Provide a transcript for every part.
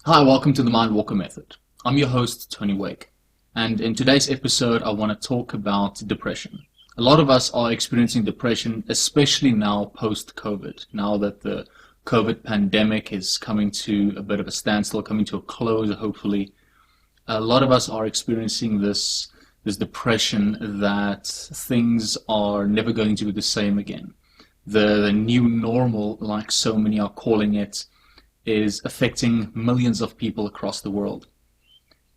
Hi, welcome to the Mind Walker Method. I'm your host, Tony Wake, and in today's episode, I want to talk about depression. A lot of us are experiencing depression, especially now post-COVID, now that the COVID pandemic is coming to a bit of a standstill, coming to a close, hopefully. A lot of us are experiencing this depression that things are never going to be the same again. The new normal, like so many are calling it, is affecting millions of people across the world.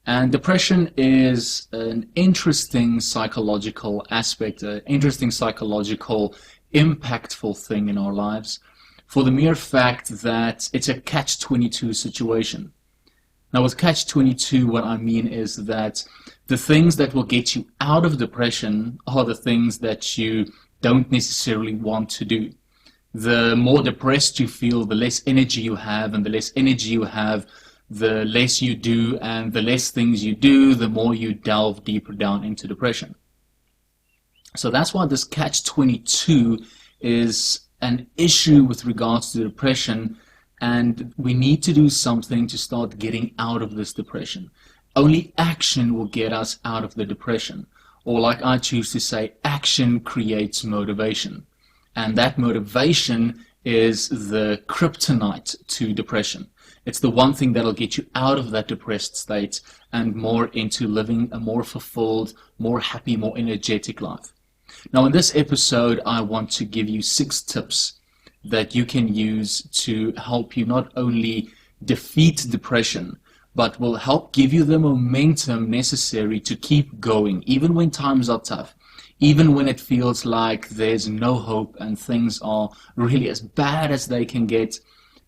And depression is an interesting psychological aspect, an interesting psychological impactful thing in our lives for the mere fact that it's a catch-22 situation. Now with catch-22, what I mean is that the things that will get you out of depression are the things that you don't necessarily want to do. The more depressed you feel, the less energy you have, and the less energy you have, the less you do, and the less things you do, the more you delve deeper down into depression. So that's why this catch-22 is an issue with regards to depression, and we need to do something to start getting out of this depression. Only action will get us out of the depression, or like I choose to say, action creates motivation. And that motivation is the kryptonite to depression. It's the one thing that'll get you out of that depressed state and more into living a more fulfilled, more happy, more energetic life. Now in this episode, I want to give you 6 tips that you can use to help you not only defeat depression, but will help give you the momentum necessary to keep going, even when times are tough. Even when it feels like there's no hope and things are really as bad as they can get,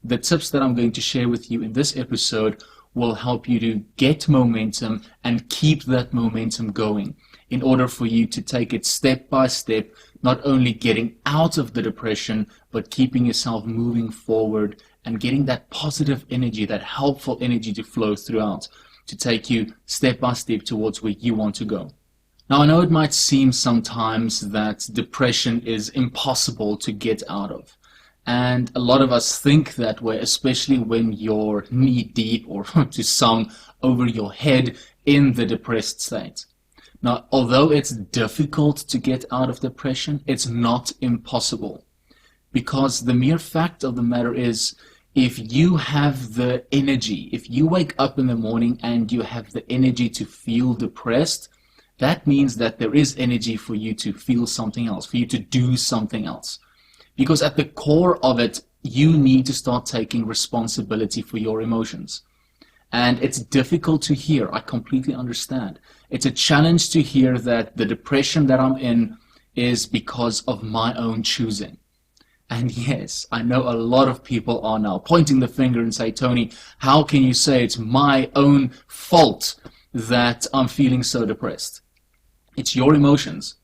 the tips that I'm going to share with you in this episode will help you to get momentum and keep that momentum going in order for you to take it step by step, not only getting out of the depression, but keeping yourself moving forward and getting that positive energy, that helpful energy to flow throughout, to take you step by step towards where you want to go. Now, I know it might seem sometimes that depression is impossible to get out of. And a lot of us think that way, especially when you're knee-deep, or to sound over your head, in the depressed state. Now, although it's difficult to get out of depression, it's not impossible. Because the mere fact of the matter is, if you have the energy, if you wake up in the morning and you have the energy to feel depressed, that means that there is energy for you to feel something else, for you to do something else. Because at the core of it, you need to start taking responsibility for your emotions. And it's difficult to hear, I completely understand. It's a challenge to hear that the depression that I'm in is because of my own choosing. And yes, I know a lot of people are now pointing the finger and say, Tony, how can you say it's my own fault that I'm feeling so depressed? It's your emotions.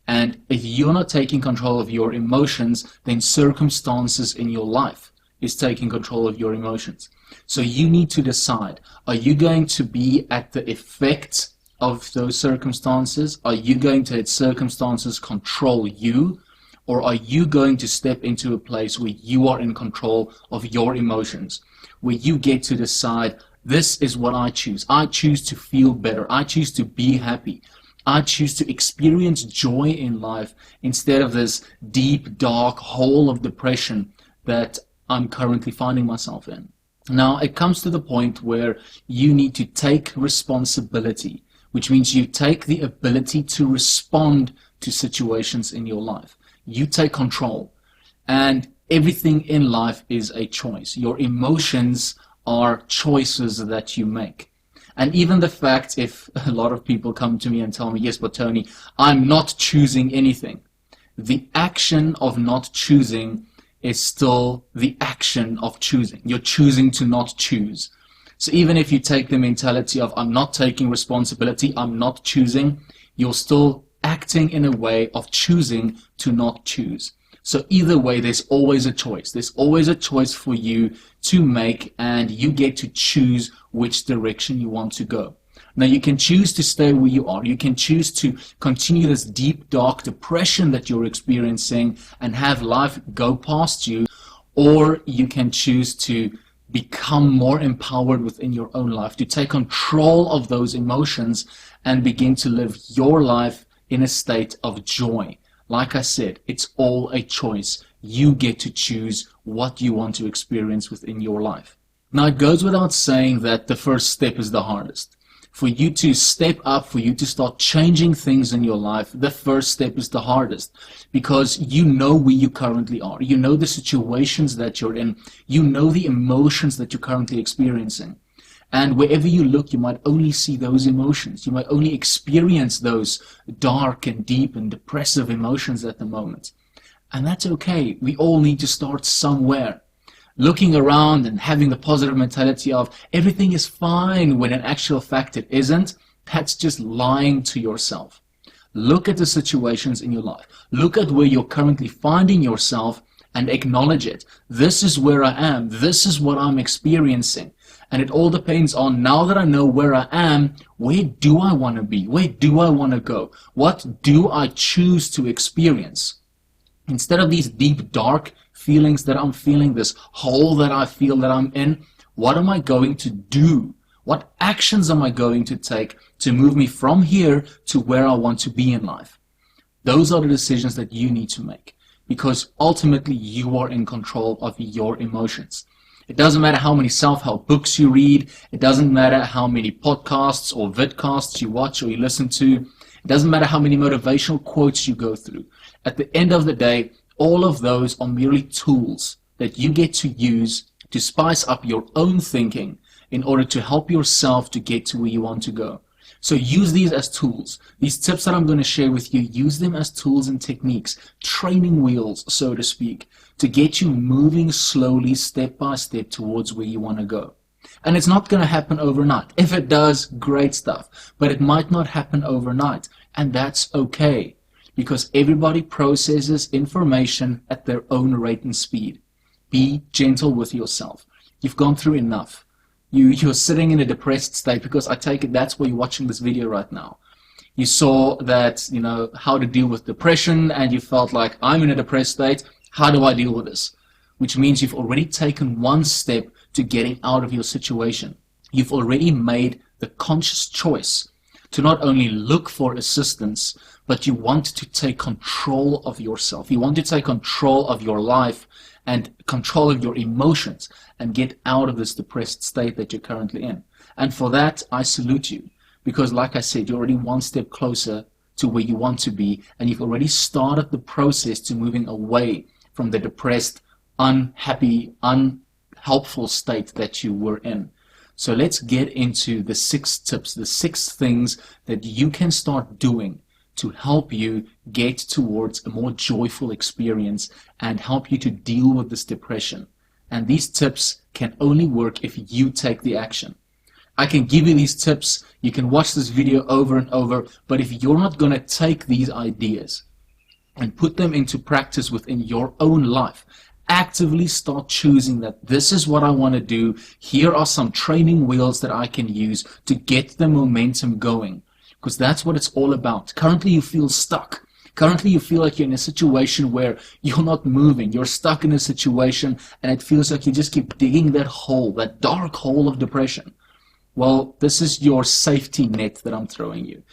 And if you're not taking control of your emotions, then circumstances in your life is taking control of your emotions. So you need to decide, are you going to be at the effect of those circumstances? Are you going to let circumstances control you? Or are you going to step into a place where you are in control of your emotions? Where you get to decide, this is what I choose. I choose to feel better. I choose to be happy. I choose to experience joy in life instead of this deep, dark hole of depression that I'm currently finding myself in. Now, it comes to the point where you need to take responsibility, which means you take the ability to respond to situations in your life. You take control. And everything in life is a choice. Your emotions are choices that you make. And even the fact, if a lot of people come to me and tell me, yes, but Tony, I'm not choosing anything. The action of not choosing is still the action of choosing. You're choosing to not choose. So even if you take the mentality of, I'm not taking responsibility, I'm not choosing, you're still acting in a way of choosing to not choose. So either way, there's always a choice. There's always a choice for you to make, and you get to choose which direction you want to go. Now, you can choose to stay where you are. You can choose to continue this deep, dark depression that you're experiencing and have life go past you, or you can choose to become more empowered within your own life, to take control of those emotions and begin to live your life in a state of joy. Like I said, it's all a choice. You get to choose what you want to experience within your life. Now, it goes without saying that the first step is the hardest. For you to step up, for you to start changing things in your life, the first step is the hardest, because you know where you currently are. You know the situations that you're in. You know the emotions that you're currently experiencing. And wherever you look, you might only see those emotions. You might only experience those dark and deep and depressive emotions at the moment. And that's okay. We all need to start somewhere. Looking around and having the positive mentality of everything is fine when in actual fact it isn't, that's just lying to yourself. Look at the situations in your life. Look at where you're currently finding yourself and acknowledge it. This is where I am. This is what I'm experiencing. And it all depends on, now that I know where I am, where do I want to be? Where do I want to go? What do I choose to experience? Instead of these deep, dark feelings that I'm feeling, this hole that I feel that I'm in, what am I going to do? What actions am I going to take to move me from here to where I want to be in life? Those are the decisions that you need to make, because ultimately you are in control of your emotions. It doesn't matter how many self-help books you read. It doesn't matter how many podcasts or vidcasts you watch or you listen to. It doesn't matter how many motivational quotes you go through. At the end of the day, all of those are merely tools that you get to use to spice up your own thinking in order to help yourself to get to where you want to go. So use these as tools. These tips that I'm going to share with you, use them as tools and techniques, training wheels, so to speak, to get you moving slowly, step by step, towards where you want to go. And it's not going to happen overnight. If it does, great stuff. But it might not happen overnight. And that's okay, because everybody processes information at their own rate and speed. Be gentle with yourself. You've gone through enough. You're sitting in a depressed state, because I take it that's why you're watching this video right now. You saw that, how to deal with depression, and you felt like, I'm in a depressed state. How do I deal with this? Which means you've already taken one step to getting out of your situation. You've already made the conscious choice to not only look for assistance, but you want to take control of yourself. You want to take control of your life and control of your emotions and get out of this depressed state that you're currently in. And for that, I salute you, because like I said, you're already one step closer to where you want to be, and you've already started the process to moving away from the depressed, unhappy, unhelpful state that you were in. So let's get into the 6 tips, the 6 things that you can start doing to help you get towards a more joyful experience and help you to deal with this depression. And these tips can only work if you take the action. I can give you these tips, you can watch this video over and over, but if you're not going to take these ideas and put them into practice within your own life, actively start choosing that this is what I want to do, here are some training wheels that I can use to get the momentum going. Because that's what it's all about. Currently you feel stuck. Currently you feel like you're in a situation where you're not moving. You're stuck in a situation and it feels like you just keep digging that hole, that dark hole of depression. Well, this is your safety net that I'm throwing you.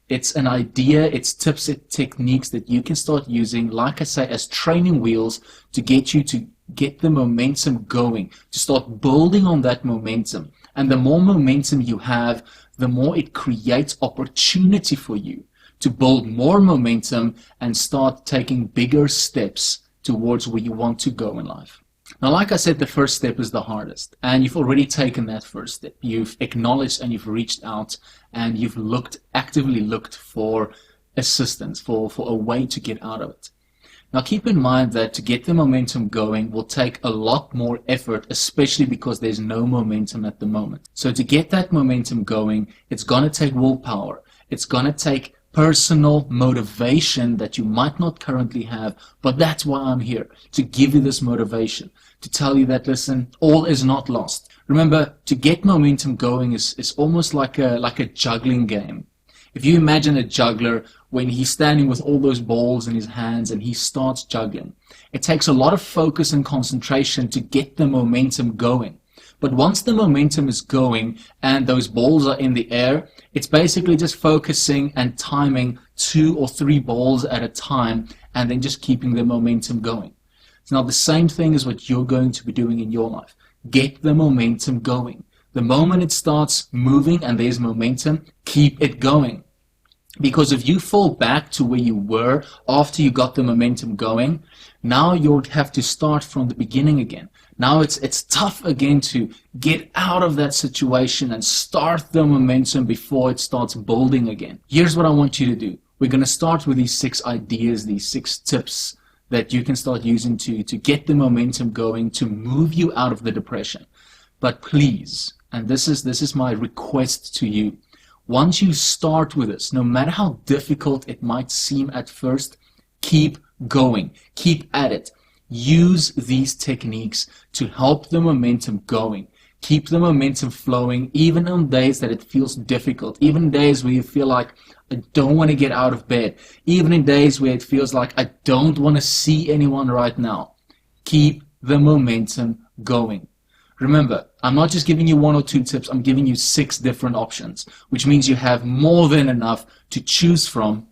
It's an idea, it's tips and techniques that you can start using, like I say, as training wheels to get you to get the momentum going, to start building on that momentum. And the more momentum you have, the more it creates opportunity for you to build more momentum and start taking bigger steps towards where you want to go in life. Now, like I said, the first step is the hardest, and you've already taken that first step. You've acknowledged and you've reached out and you've actively looked for assistance, for a way to get out of it. Now, keep in mind that to get the momentum going will take a lot more effort, especially because there's no momentum at the moment. So to get that momentum going, it's going to take willpower. It's going to take personal motivation that you might not currently have, but that's why I'm here, to give you this motivation, to tell you that, listen, all is not lost. Remember, to get momentum going is almost like a juggling game. If you imagine a juggler, when he's standing with all those balls in his hands and he starts juggling, it takes a lot of focus and concentration to get the momentum going. But once the momentum is going and those balls are in the air, it's basically just focusing and timing 2 or 3 balls at a time and then just keeping the momentum going. Now, the same thing is what you're going to be doing in your life. Get the momentum going. The moment it starts moving and there's momentum, keep it going. Because if you fall back to where you were after you got the momentum going, now you'll have to start from the beginning again. Now it's tough again to get out of that situation and start the momentum before it starts building again. Here's what I want you to do. We're going to start with these 6 ideas, these 6 tips that you can start using to get the momentum going, to move you out of the depression. But please, and this is my request to you, once you start with this, no matter how difficult it might seem at first, keep going. Keep at it. Use these techniques to help the momentum going. Keep the momentum flowing, even on days that it feels difficult, even days where you feel like, I don't want to get out of bed, even in days where it feels like I don't want to see anyone right now. Keep the momentum going. Remember, I'm not just giving you 1 or 2 tips, I'm giving you 6 different options, which means you have more than enough to choose from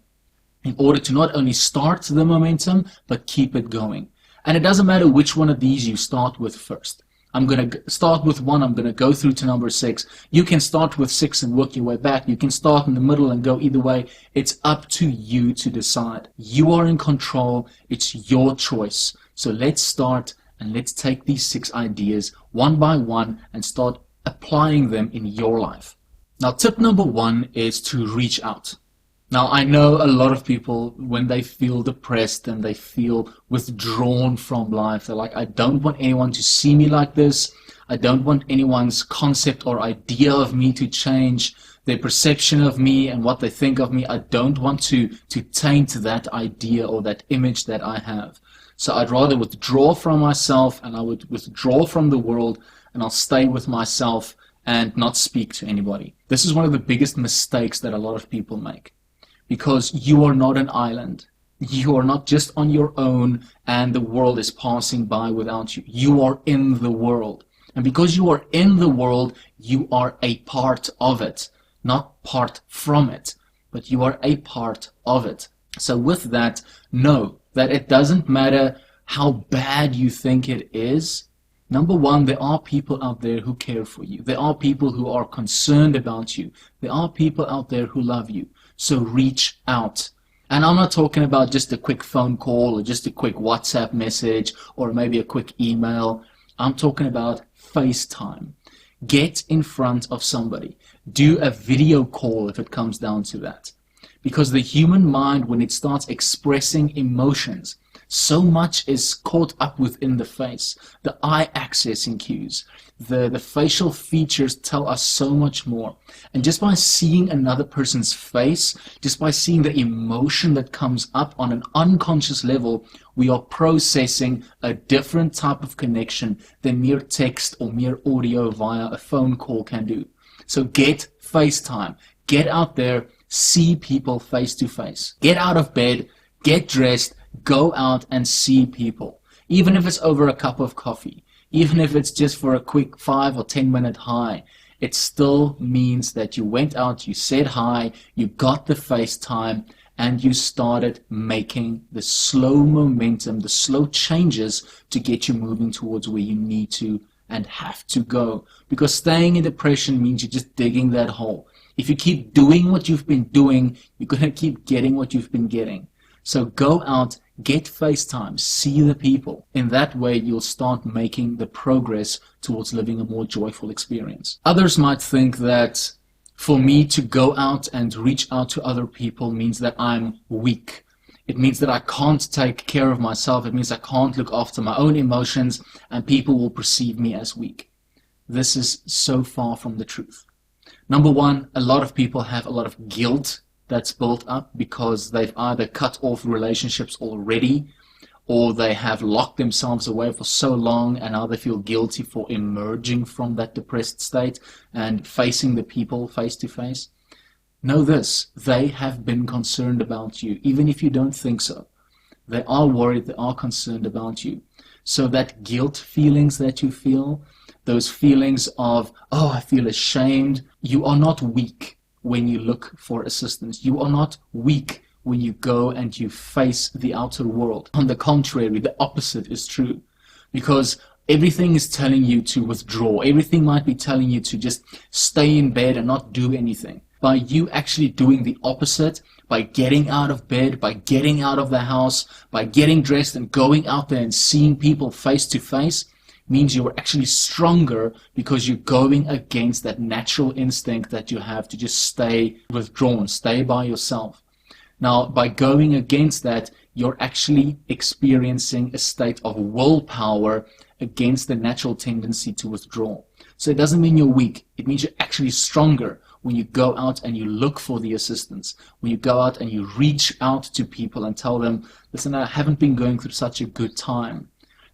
in order to not only start the momentum, but keep it going. And it doesn't matter which one of these you start with first. I'm going to start with 1, I'm going to go through to number 6. You can start with 6 and work your way back. You can start in the middle and go either way. It's up to you to decide. You are in control. It's your choice. So let's start and let's take these 6 ideas one by one and start applying them in your life. Now, tip number 1 is to reach out. Now, I know a lot of people, when they feel depressed and they feel withdrawn from life, they're like, I don't want anyone to see me like this. I don't want anyone's concept or idea of me to change, their perception of me and what they think of me. I don't want to taint that idea or that image that I have. So I'd rather withdraw from myself, and I would withdraw from the world, and I'll stay with myself and not speak to anybody. This is one of the biggest mistakes that a lot of people make. Because you are not an island. You are not just on your own and the world is passing by without you. You are in the world. And because you are in the world, you are a part of it. Not part from it, but you are a part of it. So with that, know that it doesn't matter how bad you think it is. Number 1, there are people out there who care for you. There are people who are concerned about you. There are people out there who love you. So reach out. And I'm not talking about just a quick phone call or just a quick WhatsApp message or maybe a quick email. I'm talking about FaceTime. Get in front of somebody. Do a video call if it comes down to that. Because the human mind, when it starts expressing emotions, so much is caught up within the face. The eye accessing cues, the facial features tell us so much more. And just by seeing another person's face, just by seeing the emotion that comes up on an unconscious level, we are processing a different type of connection than mere text or mere audio via a phone call can do. So get FaceTime. Get out there, see people face to face. Get out of bed, get dressed, go out and see people. Even if it's over a cup of coffee, even if it's just for a quick 5 or 10 minute hi, it still means that you went out, you said hi, you got the FaceTime, and you started making the slow momentum, the slow changes to get you moving towards where you need to and have to go. Because staying in depression means you're just digging that hole. If you keep doing what you've been doing, you're going to keep getting what you've been getting. So go out, get FaceTime, see the people. In that way, you'll start making the progress towards living a more joyful experience. Others might think that for me to go out and reach out to other people means that I'm weak. It means that I can't take care of myself. It means I can't look after my own emotions, and people will perceive me as weak. This is so far from the truth. Number 1, a lot of people have a lot of guilt that's built up because they've either cut off relationships already, or they have locked themselves away for so long and now they feel guilty for emerging from that depressed state and facing the people face to face. Know this, they have been concerned about you, even if you don't think so. They are worried, they are concerned about you. So that guilt feelings that you feel, those feelings of, oh, I feel ashamed. You are not weak when you look for assistance. You are not weak when you go and you face the outer world. On the contrary, the opposite is true, because everything is telling you to withdraw. Everything might be telling you to just stay in bed and not do anything. By you actually doing the opposite, by getting out of bed, by getting out of the house, by getting dressed and going out there and seeing people face to face, means you're actually stronger, because you're going against that natural instinct that you have to just stay withdrawn, stay by yourself. Now, by going against that, you're actually experiencing a state of willpower against the natural tendency to withdraw. So it doesn't mean you're weak. It means you're actually stronger when you go out and you look for the assistance, when you go out and you reach out to people and tell them, listen, I haven't been going through such a good time.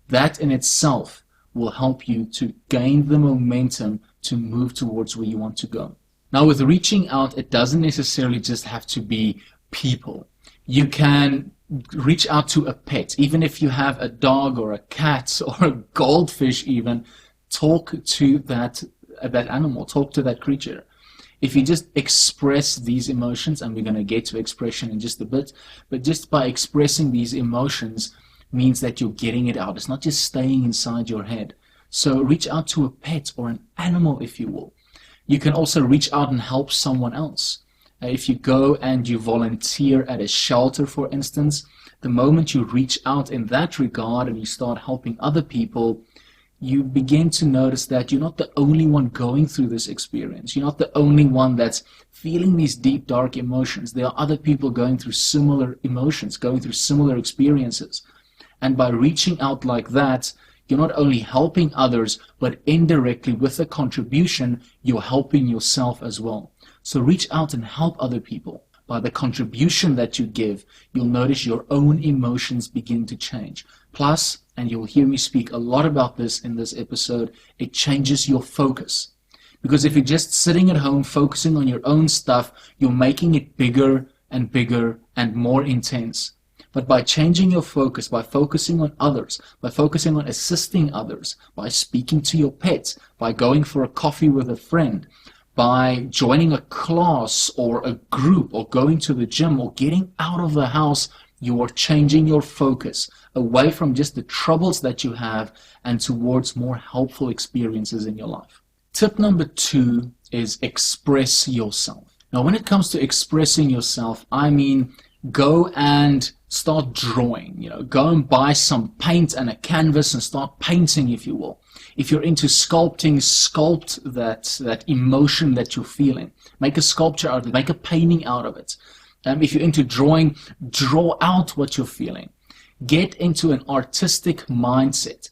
That in itself will help you to gain the momentum to move towards where you want to go. Now, with reaching out, it doesn't necessarily just have to be people. You can reach out to a pet. Even if you have a dog or a cat or a goldfish even, talk to that animal, talk to that creature. If you just express these emotions, and we're going to get to expression in just a bit, but just by expressing these emotions means that you're getting it out. It's not just staying inside your head. So reach out to a pet or an animal, if you will. You can also reach out and help someone else. If you go and you volunteer at a shelter, for instance, the moment you reach out in that regard and you start helping other people, you begin to notice that you're not the only one going through this experience. You're not the only one that's feeling these deep, dark emotions. There are other people going through similar emotions, going through similar experiences. And by reaching out like that, you're not only helping others, but indirectly with a contribution, you're helping yourself as well. So reach out and help other people. By the contribution that you give, you'll notice your own emotions begin to change. Plus, and you'll hear me speak a lot about this in this episode, it changes your focus. Because if you're just sitting at home focusing on your own stuff, you're making it bigger and bigger and more intense. But by changing your focus, by focusing on others, by focusing on assisting others, by speaking to your pets, by going for a coffee with a friend, by joining a class or a group or going to the gym or getting out of the house, you are changing your focus away from just the troubles that you have and towards more helpful experiences in your life. Tip number 2 is express yourself. Now, when it comes to expressing yourself, I mean go and start drawing. Go and buy some paint and a canvas and start painting, if you will. If you're into sculpting, sculpt that emotion that you're feeling. Make a sculpture out of it. Make a painting out of it. If you're into drawing, draw out what you're feeling. Get into an artistic mindset.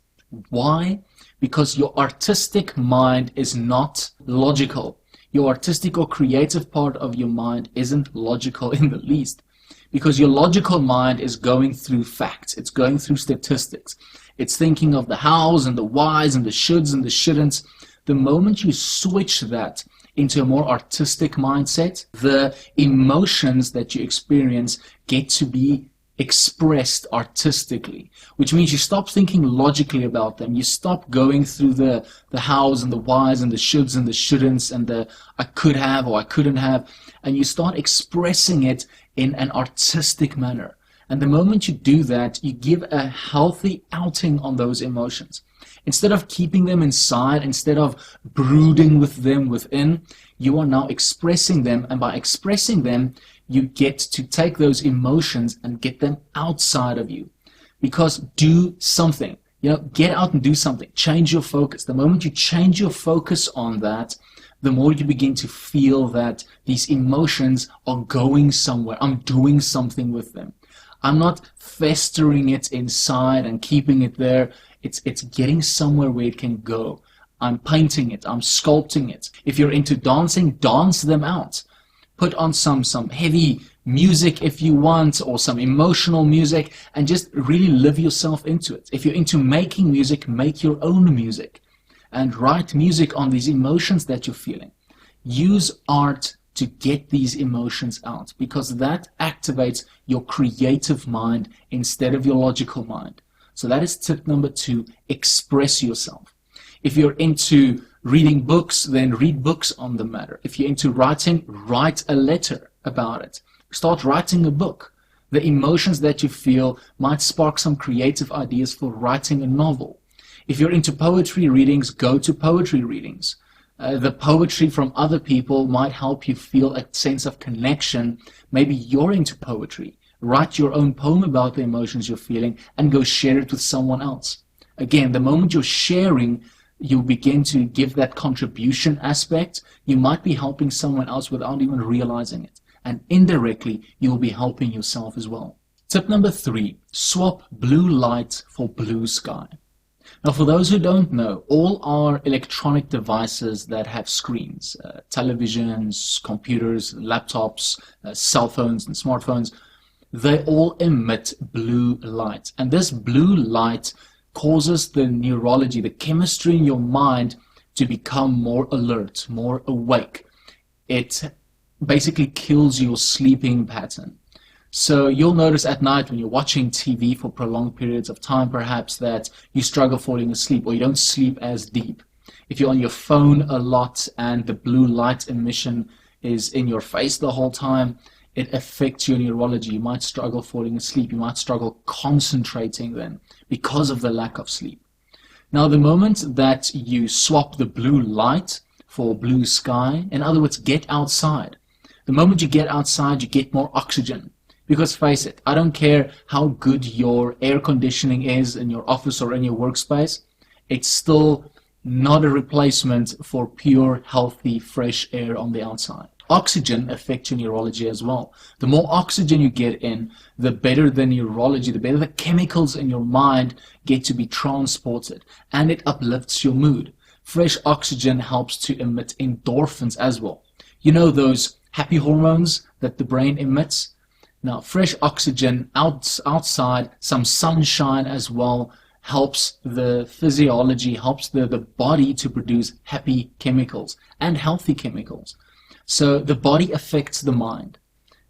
Why? Because your artistic mind is not logical. Your artistic or creative part of your mind isn't logical in the least. Because your logical mind is going through facts. It's going through statistics. It's thinking of the hows and the whys and the shoulds and the shouldn'ts. The moment you switch that into a more artistic mindset, the emotions that you experience get to be expressed artistically, which means you stop thinking logically about them. You stop going through the hows and the whys and the shoulds and the shouldn'ts and the I could have or I couldn't have, and you start expressing it in an artistic manner. And the moment you do that, you give a healthy outing on those emotions. Instead of keeping them inside, instead of brooding with them within, you are now expressing them, and by expressing them, you get to take those emotions and get them outside of you. Because do something. Get out and do something. Change your focus. The moment you change your focus on that, the more you begin to feel that these emotions are going somewhere. I'm doing something with them. I'm not festering it inside and keeping it there. It's getting somewhere where it can go. I'm painting it. I'm sculpting it. If you're into dancing, dance them out. Put on some heavy music if you want, or some emotional music, and just really live yourself into it. If you're into making music, make your own music. And write music on these emotions that you're feeling. Use art to get these emotions out, because that activates your creative mind instead of your logical mind. So that is tip number 2, express yourself. If you're into reading books, then read books on the matter. If you're into writing, write a letter about it. Start writing a book. The emotions that you feel might spark some creative ideas for writing a novel. If you're into poetry readings, go to poetry readings. The poetry from other people might help you feel a sense of connection. Maybe you're into poetry. Write your own poem about the emotions you're feeling and go share it with someone else. Again, the moment you're sharing, you begin to give that contribution aspect. You might be helping someone else without even realizing it. And indirectly, you will be helping yourself as well. Tip number 3, swap blue light for blue sky. Now, for those who don't know, all our electronic devices that have screens, televisions, computers, laptops, cell phones and smartphones, they all emit blue light. And this blue light causes the neurology, the chemistry in your mind to become more alert, more awake. It basically kills your sleeping pattern. So you'll notice at night when you're watching TV for prolonged periods of time, perhaps, that you struggle falling asleep or you don't sleep as deep. If you're on your phone a lot and the blue light emission is in your face the whole time, it affects your neurology. You might struggle falling asleep. You might struggle concentrating then because of the lack of sleep. Now, the moment that you swap the blue light for blue sky, in other words, get outside. The moment you get outside, you get more oxygen. Because face it, I don't care how good your air conditioning is in your office or in your workspace, it's still not a replacement for pure, healthy, fresh air on the outside. Oxygen affects your neurology as well. The more oxygen you get in, the better the neurology, the better the chemicals in your mind get to be transported, and it uplifts your mood. Fresh oxygen helps to emit endorphins as well. You know those happy hormones that the brain emits? Now, fresh oxygen outside, some sunshine as well, helps the physiology, helps the body to produce happy chemicals and healthy chemicals. So the body affects the mind,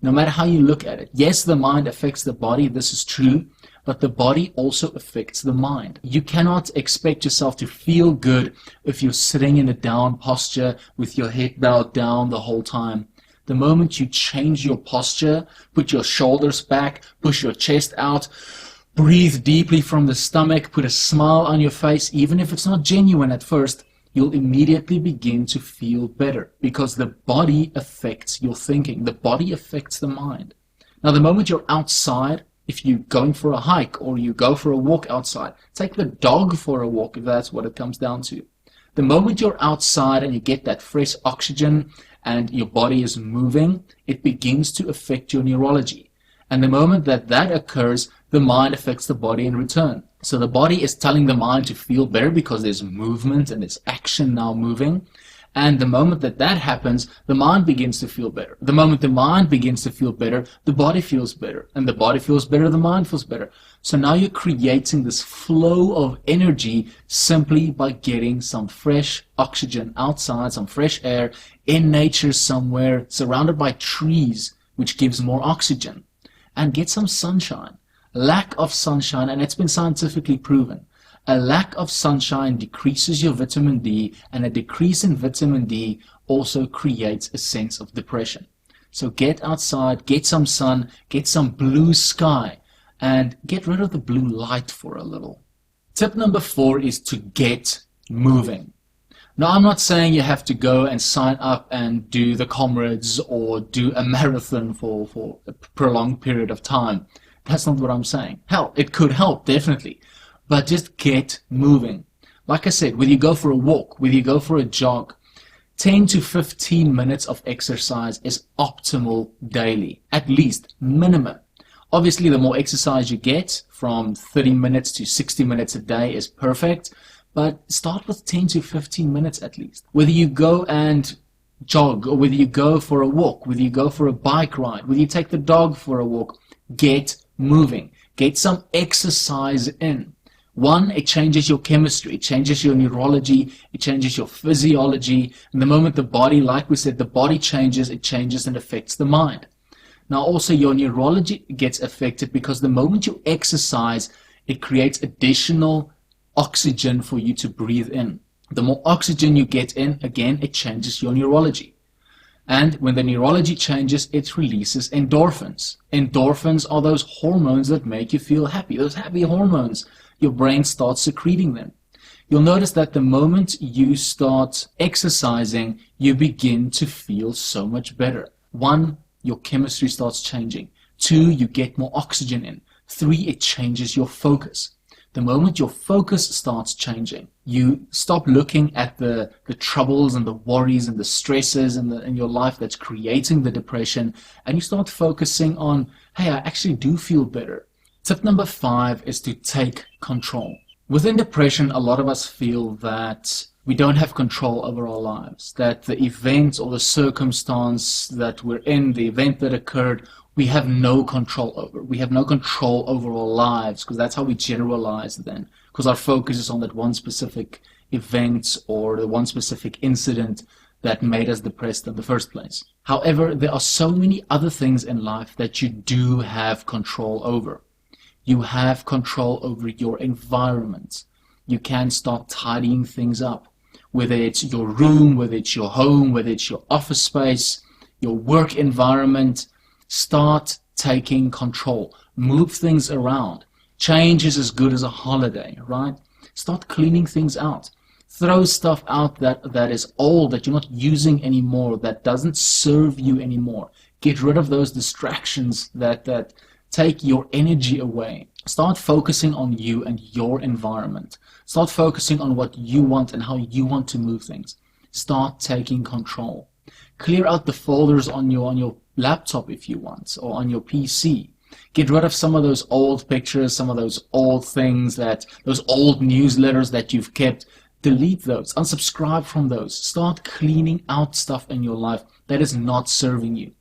no matter how you look at it. Yes, the mind affects the body, this is true, but the body also affects the mind. You cannot expect yourself to feel good if you're sitting in a down posture with your head bowed down the whole time. The moment you change your posture, put your shoulders back, push your chest out, breathe deeply from the stomach, put a smile on your face, even if it's not genuine at first, you'll immediately begin to feel better because the body affects your thinking. The body affects the mind. Now, the moment you're outside, if you're going for a hike or you go for a walk outside, take the dog for a walk if that's what it comes down to. The moment you're outside and you get that fresh oxygen and your body is moving, it begins to affect your neurology. And the moment that that occurs, the mind affects the body in return. So the body is telling the mind to feel better because there's movement and there's action now moving. And the moment that that happens, the mind begins to feel better. The moment the mind begins to feel better, the body feels better. And the body feels better, the mind feels better. So now you're creating this flow of energy simply by getting some fresh oxygen outside, some fresh air in nature somewhere, surrounded by trees, which gives more oxygen. And get some sunshine. Lack of sunshine, and it's been scientifically proven, a lack of sunshine decreases your vitamin D, and a decrease in vitamin D also creates a sense of depression. So get outside, get some sun, get some blue sky, and get rid of the blue light for a little. Tip number 4 is to get moving. Now, I'm not saying you have to go and sign up and do the comrades or do a marathon for a prolonged period of time. That's not what I'm saying. Hell, it could help, definitely. But just get moving. Like I said, whether you go for a walk, whether you go for a jog, 10 to 15 minutes of exercise is optimal daily, at least minimum. Obviously, the more exercise you get, from 30 minutes to 60 minutes a day is perfect, but start with 10 to 15 minutes at least. Whether you go and jog, or whether you go for a walk, whether you go for a bike ride, whether you take the dog for a walk, get moving. Get some exercise in. One, it changes your chemistry, it changes your neurology, it changes your physiology. And the moment the body, like we said, the body changes, it changes and affects the mind. Now also your neurology gets affected because the moment you exercise, it creates additional oxygen for you to breathe in. The more oxygen you get in, again, it changes your neurology. And when the neurology changes, it releases endorphins. Endorphins are those hormones that make you feel happy, those happy hormones. Your brain starts secreting them. You'll notice that the moment you start exercising, you begin to feel so much better. 1, your chemistry starts changing. 2, you get more oxygen in. 3, it changes your focus. The moment your focus starts changing, you stop looking at the troubles and the worries and the stresses in your life that's creating the depression, and you start focusing on, hey, I actually do feel better. Tip number 5 is to take control. Within depression, a lot of us feel that we don't have control over our lives, that the event or the circumstance that we're in, the event that occurred, we have no control over. We have no control over our lives, because that's how we generalize then, because our focus is on that one specific event or the one specific incident that made us depressed in the first place. However, there are so many other things in life that you do have control over. You have control over your environment. You can start tidying things up, whether it's your room, whether it's your home, whether it's your office space, your work environment. Start taking control. Move things around. Change is as good as a holiday, right? Start cleaning things out. Throw stuff out that is old, that you're not using anymore, that doesn't serve you anymore. Get rid of those distractions that take your energy away. Start focusing on you and your environment. Start focusing on what you want and how you want to move things. Start taking control. Clear out the folders on your laptop if you want, or on your PC. Get rid of some of those old pictures, some of those old things, those old newsletters that you've kept. Delete those. Unsubscribe from those. Start cleaning out stuff in your life that is not serving you.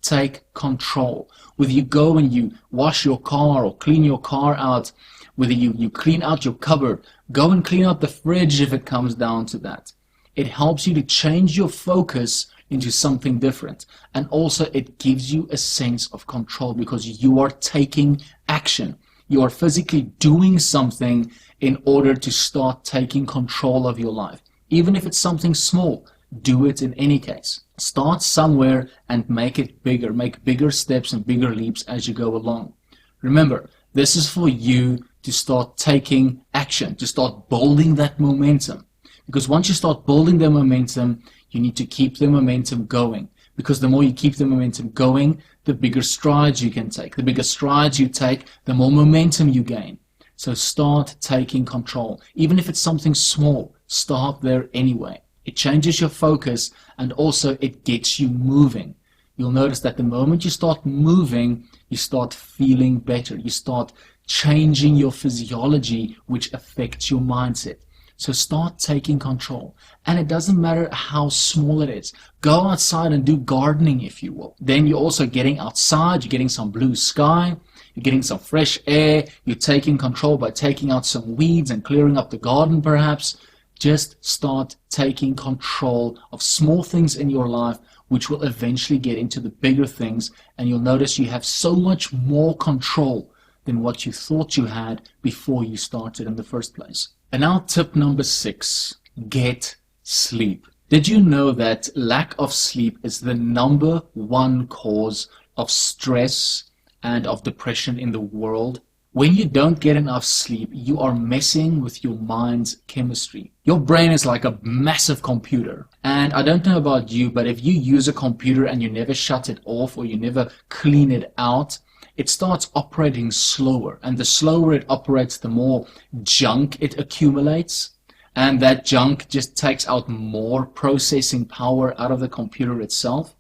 Take control. Whether you go and you wash your car or clean your car out, whether you clean out your cupboard, go and clean out the fridge if it comes down to that. It helps you to change your focus into something different. And also it gives you a sense of control because you are taking action. You are physically doing something in order to start taking control of your life. Even if it's something small, do it in any case. Start somewhere and make it bigger. Make bigger steps and bigger leaps as you go along. Remember, this is for you to start taking action, to start building that momentum. Because once you start building the momentum, you need to keep the momentum going. Because the more you keep the momentum going, the bigger strides you can take. The bigger strides you take, the more momentum you gain. So start taking control. Even if it's something small, start there anyway. It changes your focus and also it gets you moving. You'll notice that the moment you start moving, you start feeling better. You start changing your physiology, which affects your mindset. So start taking control. And it doesn't matter how small it is. Go outside and do gardening if you will. Then you're also getting outside, you're getting some blue sky, you're getting some fresh air, you're taking control by taking out some weeds and clearing up the garden perhaps. Just start taking control of small things in your life, which will eventually get into the bigger things. And you'll notice you have so much more control than what you thought you had before you started in the first place. And now tip number 6, get sleep. Did you know that lack of sleep is the #1 cause of stress and of depression in the world? When you don't get enough sleep, you are messing with your mind's chemistry. Your brain is like a massive computer. And I don't know about you, but if you use a computer and you never shut it off or you never clean it out, it starts operating slower. And the slower it operates, the more junk it accumulates. And that junk just takes out more processing power out of the computer itself.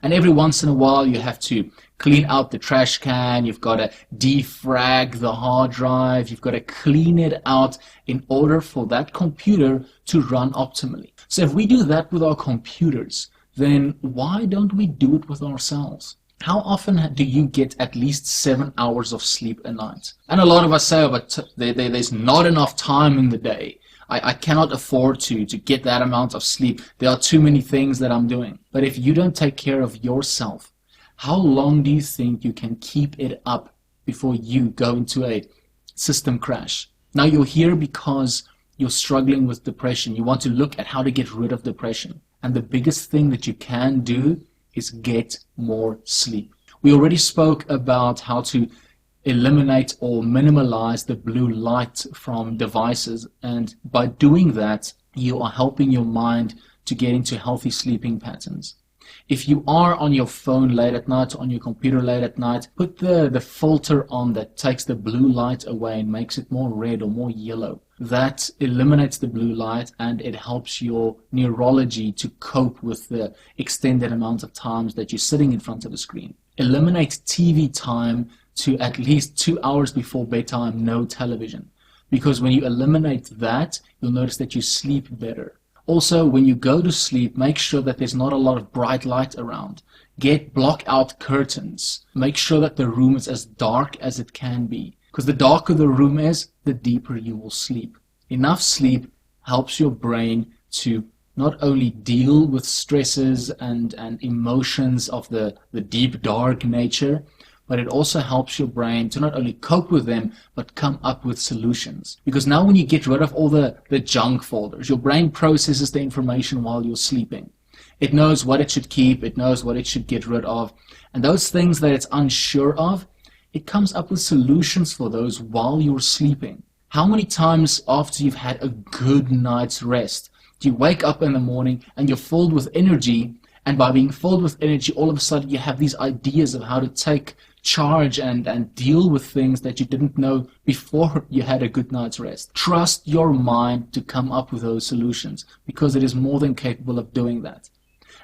And every once in a while you have to clean out the trash can, you've got to defrag the hard drive, you've got to clean it out in order for that computer to run optimally. So if we do that with our computers, then why don't we do it with ourselves? How often do you get at least 7 hours of sleep a night? And a lot of us say, oh, but there's not enough time in the day. I cannot afford to get that amount of sleep. There are too many things that I'm doing. But if you don't take care of yourself, how long do you think you can keep it up before you go into a system crash? Now you're here because you're struggling with depression. You want to look at how to get rid of depression. And the biggest thing that you can do is get more sleep. We already spoke about how to eliminate or minimize the blue light from devices. And by doing that, you are helping your mind to get into healthy sleeping patterns. If you are on your phone late at night, on your computer late at night, put the filter on that takes the blue light away and makes it more red or more yellow. That eliminates the blue light and it helps your neurology to cope with the extended amount of times that you're sitting in front of a screen. Eliminate TV time to at least 2 hours before bedtime, no television. Because when you eliminate that, you'll notice that you sleep better. Also, when you go to sleep, make sure that there's not a lot of bright light around. Block out curtains. Make sure that the room is as dark as it can be. Because the darker the room is, the deeper you will sleep. Enough sleep helps your brain to not only deal with stresses and emotions of the deep, dark nature, but it also helps your brain to not only cope with them, but come up with solutions. Because now when you get rid of all the junk folders, your brain processes the information while you're sleeping. It knows what it should keep, it knows what it should get rid of, and those things that it's unsure of, it comes up with solutions for those while you're sleeping. How many times after you've had a good night's rest, do you wake up in the morning and you're filled with energy, and by being filled with energy, all of a sudden you have these ideas of how to take charge and deal with things that you didn't know before you had a good night's rest. Trust your mind to come up with those solutions because it is more than capable of doing that.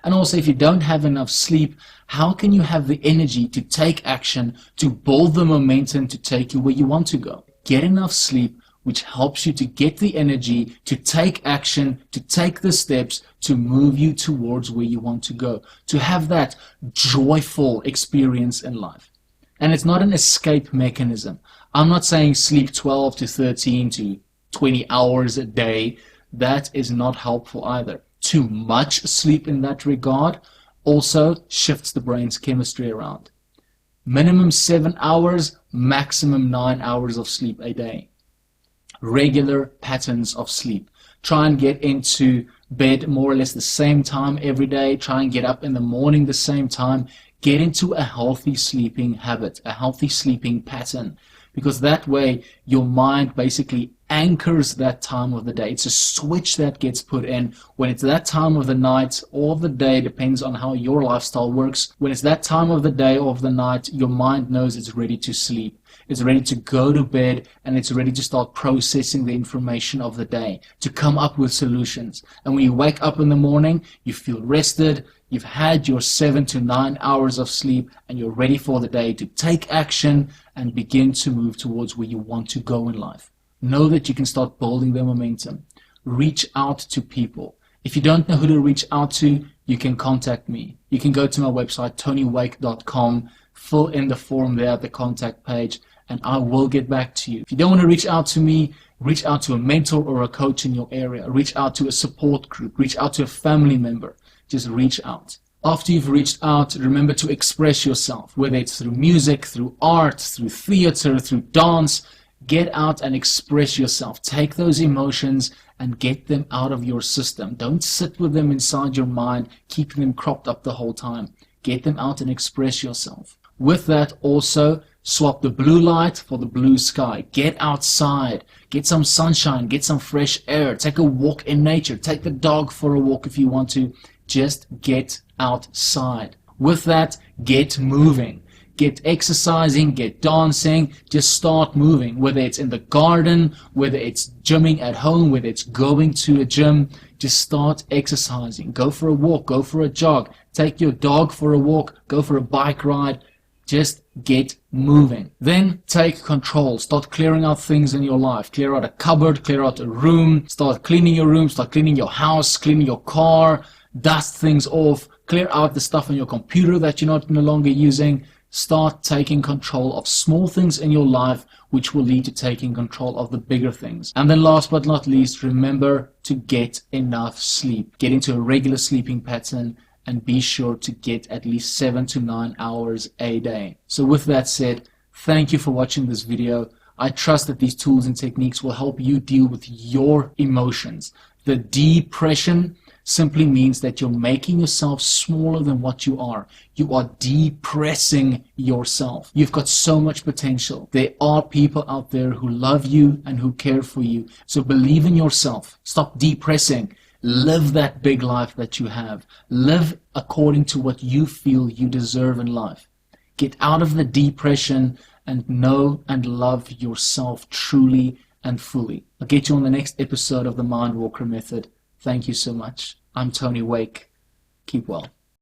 And also, if you don't have enough sleep, how can you have the energy to take action, to build the momentum to take you where you want to go? Get enough sleep, which helps you to get the energy to take action, to take the steps to move you towards where you want to go, to have that joyful experience in life. And it's not an escape mechanism. I'm not saying sleep 12 to 13 to 20 hours a day. That is not helpful either. Too much sleep in that regard also shifts the brain's chemistry around. Minimum 7 hours, maximum 9 hours of sleep a day. Regular patterns of sleep. Try and get into bed more or less the same time every day. Try and get up in the morning the same time. Get into a healthy sleeping habit, a healthy sleeping pattern, because that way your mind basically anchors that time of the day. It's a switch that gets put in when it's that time of the night or the day, depends on how your lifestyle works. When it's that time of the day or of the night, your mind knows it's ready to sleep. It's ready to go to bed and it's ready to start processing the information of the day, to come up with solutions. And when you wake up in the morning, you feel rested, you've had your 7 to 9 hours of sleep, and you're ready for the day to take action and begin to move towards where you want to go in life. Know that you can start building the momentum. Reach out to people. If you don't know who to reach out to, you can contact me. You can go to my website, tonywake.com, fill in the form there at the contact page, and I will get back to you. If you don't want to reach out to me, reach out to a mentor or a coach in your area. Reach out to a support group. Reach out to a family member. Just reach out. After you've reached out, remember to express yourself, whether it's through music, through art, through theater, through dance. Get out and express yourself. Take those emotions and get them out of your system. Don't sit with them inside your mind, keeping them cropped up the whole time. Get them out and express yourself. With that, also, swap the blue light for the blue sky. Get outside. Get some sunshine. Get some fresh air. Take a walk in nature. Take the dog for a walk if you want to. Just get outside. With that, get moving. Get exercising, get dancing, just start moving. Whether it's in the garden, whether it's gymming at home, whether it's going to a gym, just start exercising. Go for a walk, go for a jog, take your dog for a walk, go for a bike ride. Just get moving. Then take control. Start clearing out things in your life. Clear out a cupboard, clear out a room, start cleaning your room, start cleaning your house, cleaning your car, dust things off, clear out the stuff on your computer that you're no longer using. Start taking control of small things in your life, which will lead to taking control of the bigger things. And then last but not least, remember to get enough sleep. Get into a regular sleeping pattern and be sure to get at least 7 to 9 hours a day. So with that said, thank you for watching this video. I trust that these tools and techniques will help you deal with your emotions. The depression simply means that you're making yourself smaller than what you are. You are depressing yourself. You've got so much potential. There are people out there who love you and who care for you. So believe in yourself. Stop depressing. Live that big life that you have. Live according to what you feel you deserve in life. Get out of the depression and know and love yourself truly and fully. I'll get you on the next episode of the Mind Walker Method. Thank you so much. I'm Tony Wake. Keep well.